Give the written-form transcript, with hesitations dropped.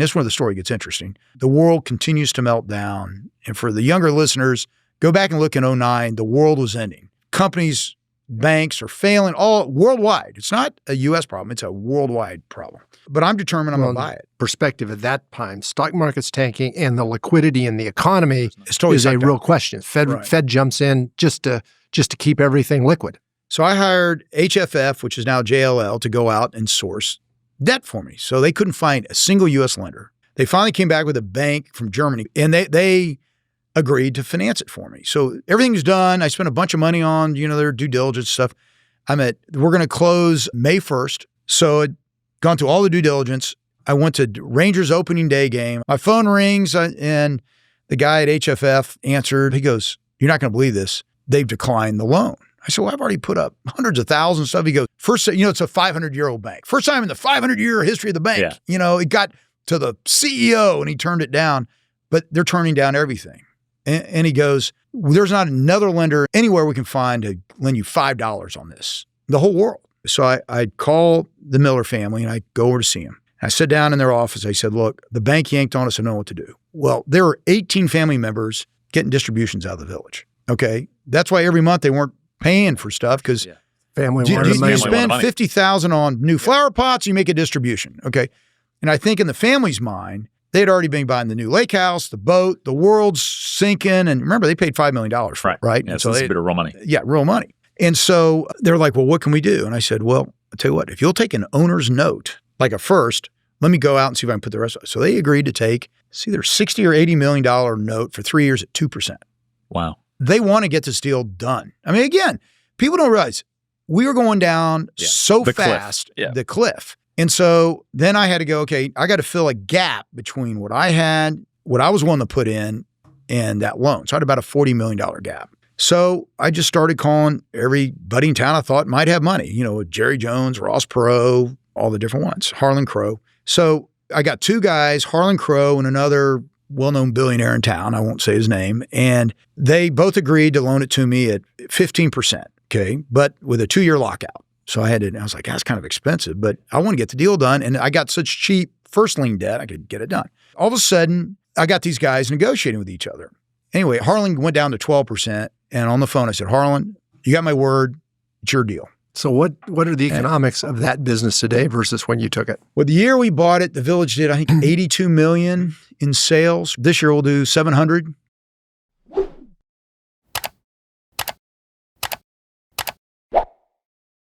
This is where the story gets interesting. The world continues to melt down. And for the younger listeners, go back and look in 2009, the world was ending. Companies, banks are failing all worldwide. It's not a U.S. problem. It's a worldwide problem. But I'm determined I'm going to buy it. Perspective at that time, stock market's tanking and the liquidity in the economy is a real question. Fed jumps in just to keep everything liquid. So I hired HFF, which is now JLL, to go out and source debt for me. So they couldn't find a single U.S. lender. They finally came back with a bank from Germany, and they agreed to finance it for me. So everything's done. I spent a bunch of money on, their due diligence stuff. We're going to close May 1st. So I'd gone through all the due diligence. I went to Rangers opening day game. My phone rings and the guy at HFF answered. He goes, "You're not going to believe this. They've declined the loan." I said, "Well, I've already put up hundreds of thousands of stuff." He goes, "First, it's a 500-year-old bank. First time in the 500-year history of the bank. Yeah. It got to the CEO and he turned it down, but they're turning down everything." And he goes, "There's not another lender anywhere we can find to lend you $5 on this, the whole world." So I call the Miller family and I go over to see them. I sit down in their office. I said, "Look, the bank yanked on us. I know what to do." Well, there were 18 family members getting distributions out of the village. Okay. That's why every month they weren't paying for stuff because family you spend $50,000 on new flower pots, you make a distribution. Okay. And I think in the family's mind, they'd already been buying the new lake house, the boat, the world's sinking. And remember, they paid $5 million for it, right? Yeah, so it's a bit of real money. Yeah, real money. And so they're like, "Well, what can we do?" And I said, "Well, I'll tell you what, if you'll take an owner's note, like a first, let me go out and see if I can put the rest of it." So they agreed to take, it's either $60 or $80 million note for 3 years at 2%. Wow. They want to get this deal done. Again, people don't realize we were going down so fast, the cliff. And so then I had to go, okay, I got to fill a gap between what I had, what I was willing to put in, and that loan. So I had about a $40 million gap. So I just started calling everybody in town I thought might have money, Jerry Jones, Ross Perot, all the different ones, Harlan Crow. So I got two guys, Harlan Crow and another well-known billionaire in town, I won't say his name, and they both agreed to loan it to me at 15%, okay, but with a 2-year lockout. So I was like, that's kind of expensive, but I want to get the deal done, and I got such cheap first lien debt, I could get it done. All of a sudden, I got these guys negotiating with each other. Anyway, Harlan went down to 12%, and on the phone I said, "Harlan, you got my word, it's your deal." So what are the economics of that business today versus when you took it? Well, the year we bought it, the village did, I think, $82 million in sales. This year we'll do $700